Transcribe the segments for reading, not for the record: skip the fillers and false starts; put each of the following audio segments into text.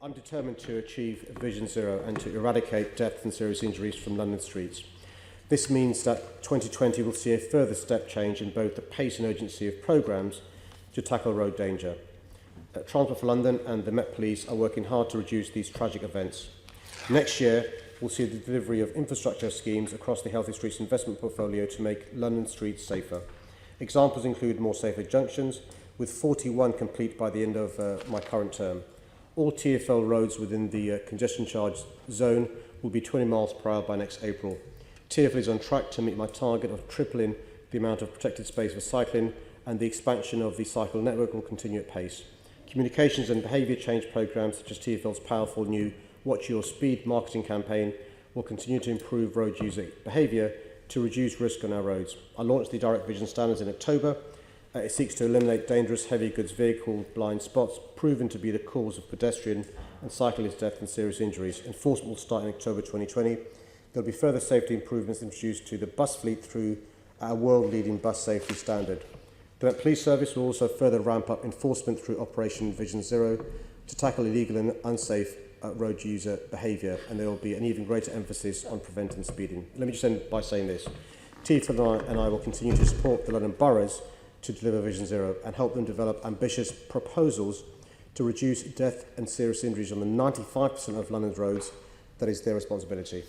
I'm determined to achieve Vision Zero and to eradicate death and serious injuries from London streets. This means that 2020 will see a further step change in both the pace and urgency of programmes to tackle road danger. Transport for London and the Met Police are working hard to reduce these tragic events. Next year, we'll see the delivery of infrastructure schemes across the Healthy Streets investment portfolio to make London streets safer. Examples include more safer junctions, with 41 complete by the end of my current term. All TfL roads within the congestion charge zone will be 20 miles per hour by next April. TfL is on track to meet my target of tripling the amount of protected space for cycling, and the expansion of the cycle network will continue at pace. Communications and behaviour change programmes such as TfL's powerful new Watch Your Speed marketing campaign will continue to improve road user behaviour to reduce risk on our roads. I launched the Direct Vision Standards in October. It seeks to eliminate dangerous heavy goods vehicle blind spots proven to be the cause of pedestrian and cyclist death and serious injuries. Enforcement will start in October 2020. There will be further safety improvements introduced to the bus fleet through our world-leading bus safety standard. The Met Police Service will also further ramp up enforcement through Operation Vision Zero to tackle illegal and unsafe road user behaviour, and there will be an even greater emphasis on preventing speeding. Let me just end by saying this. TfL and I will continue to support the London boroughs to deliver Vision Zero and help them develop ambitious proposals to reduce death and serious injuries on the 95% of London's roads that is their responsibility.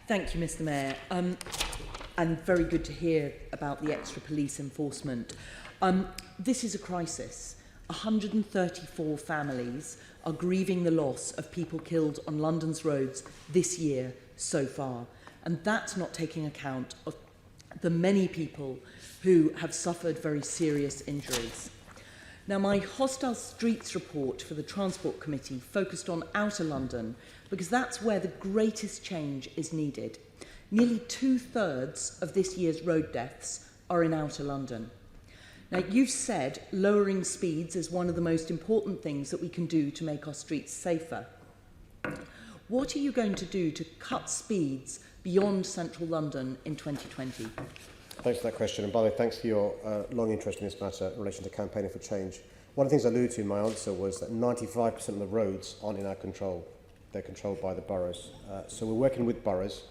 Thank you, Mr. Mayor. And very good to hear about the extra police enforcement. This is a crisis. 134 families are grieving the loss of people killed on London's roads this year so far. And that's not taking account of the many people who have suffered very serious injuries. Now, my Hostile Streets report for the Transport Committee focused on Outer London because that's where the greatest change is needed. Nearly 2/3 of this year's road deaths are in Outer London. Now, you've said lowering speeds is one of the most important things that we can do to make our streets safer. What are you going to do to cut speeds beyond central London in 2020? Thanks for that question, and by the way, thanks for your long interest in this matter in relation to campaigning for change. One of the things I alluded to in my answer was that 95% of the roads aren't in our control. They're controlled by the boroughs. So we're working with boroughs.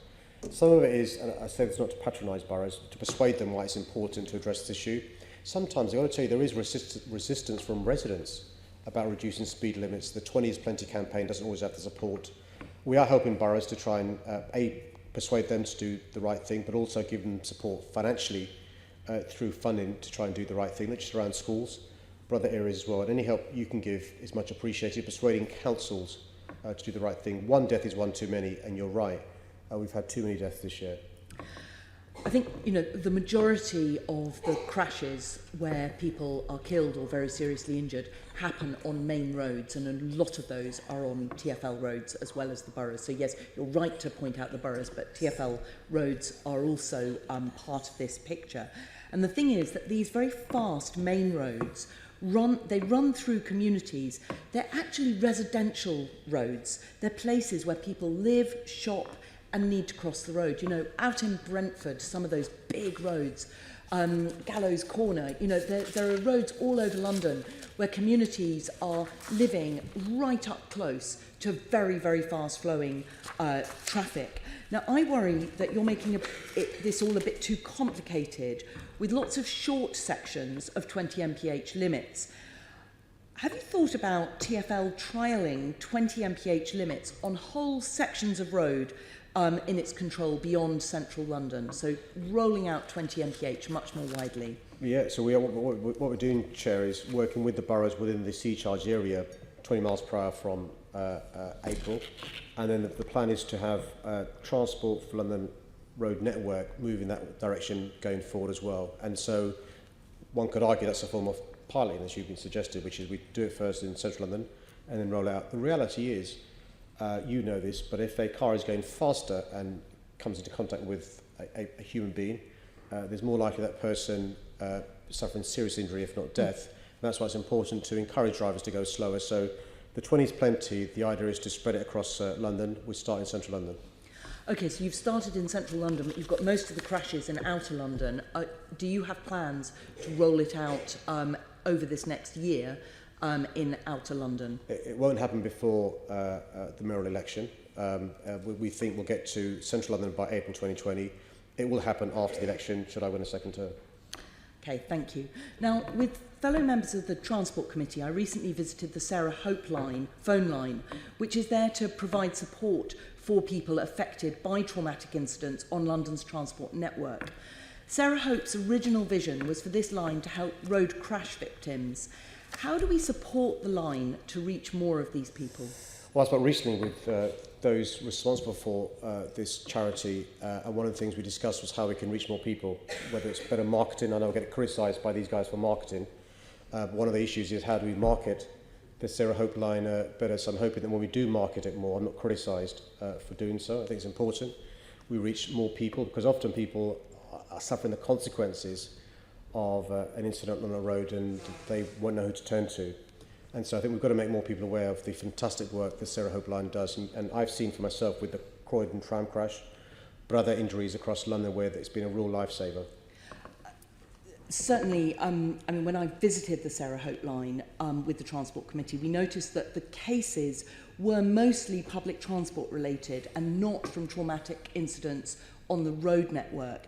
Some of it is, and I say this not to patronise boroughs, to persuade them why it's important to address this issue. Sometimes, I've got to tell you, there is resistance from residents about reducing speed limits. The 20 is Plenty campaign doesn't always have the support. We are helping boroughs to try and, persuade them to do the right thing, but also give them support financially through funding to try and do the right thing, not just around schools, but other areas as well. And any help you can give is much appreciated. Persuading councils to do the right thing. One death is one too many, and you're right. We've had too many deaths this year. I think, the majority of the crashes where people are killed or very seriously injured happen on main roads, and a lot of those are on TfL roads as well as the boroughs. So yes, you're right to point out the boroughs, but TfL roads are also part of this picture. And the thing is that these very fast main roads run through communities. They're actually residential roads. They're places where people live, shop, and need to cross the road. Out in Brentford, some of those big roads, Gallows Corner, there are roads all over London where communities are living right up close to very, very fast-flowing traffic. Now, I worry that you're making this all a bit too complicated with lots of short sections of 20 mph limits. Have you thought about TfL trialling 20 mph limits on whole sections of road in its control beyond central London, so rolling out 20 mph much more widely? Yeah, so what we're doing, Chair, is working with the boroughs within the C-charge area, 20 miles per hour from April, and then the plan is to have Transport for London road network move in that direction going forward as well. And so one could argue that's a form of piloting, as you've been suggested, which is we do it first in central London and then roll out. The reality is, you know this, but if a car is going faster and comes into contact with a human being, there's more likely that person suffering serious injury, if not death. And that's why it's important to encourage drivers to go slower. So the 20 is plenty. The idea is to spread it across London. We start in central London. Okay, so you've started in central London, but you've got most of the crashes in outer London. Do you have plans to roll it out over this next year in outer London? It won't happen before the mayoral election. We think we'll get to central London by April 2020. It will happen after the election, should I win a second term. Okay, thank you. Now, with fellow members of the Transport Committee, I recently visited the Sarah Hope phone line, which is there to provide support for people affected by traumatic incidents on London's transport network. Sarah Hope's original vision was for this line to help road crash victims. How do we support the line to reach more of these people? Well, I spoke recently with those responsible for this charity, and one of the things we discussed was how we can reach more people, whether it's better marketing. I know I get criticised by these guys for marketing. One of the issues is how do we market the Sarah Hope line better, so I'm hoping that when we do market it more, I'm not criticised for doing so. I think it's important we reach more people, because often people are suffering the consequences of an incident on a road and they won't know who to turn to. And so I think we've got to make more people aware of the fantastic work the Sarah Hope line does. And I've seen for myself with the Croydon tram crash, but other injuries across London where it's been a real lifesaver. Certainly, I mean, when I visited the Sarah Hope line with the Transport Committee, we noticed that the cases were mostly public transport related and not from traumatic incidents on the road network.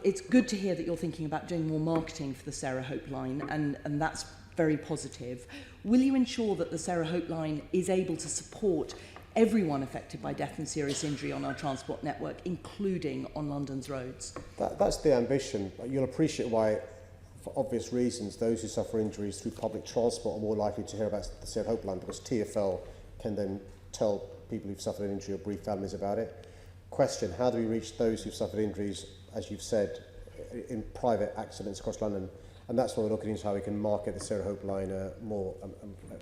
It's good to hear that you're thinking about doing more marketing for the Sarah Hope line, and that's very positive. Will you ensure that the Sarah Hope line is able to support everyone affected by death and serious injury on our transport network, including on London's roads? That's the ambition. You'll appreciate why, for obvious reasons, those who suffer injuries through public transport are more likely to hear about the Sarah Hope line, because TfL can then tell people who've suffered an injury or brief families about it. Question, how do we reach those who've suffered injuries, as you've said, in private accidents across London? And that's what we're looking into, how we can market the Sarah Hope line more.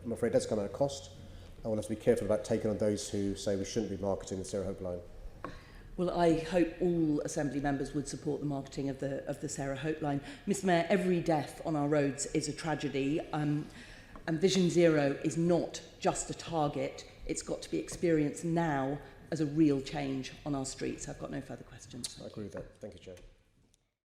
I'm afraid it does come at a cost. And we'll have to be careful about taking on those who say we shouldn't be marketing the Sarah Hope line. Well, I hope all Assembly members would support the marketing of the Sarah Hope line. Mr Mayor, every death on our roads is a tragedy, and Vision Zero is not just a target. It's got to be experienced now as a real change on our streets. I've got no further questions. I agree with that. Thank you, Chair.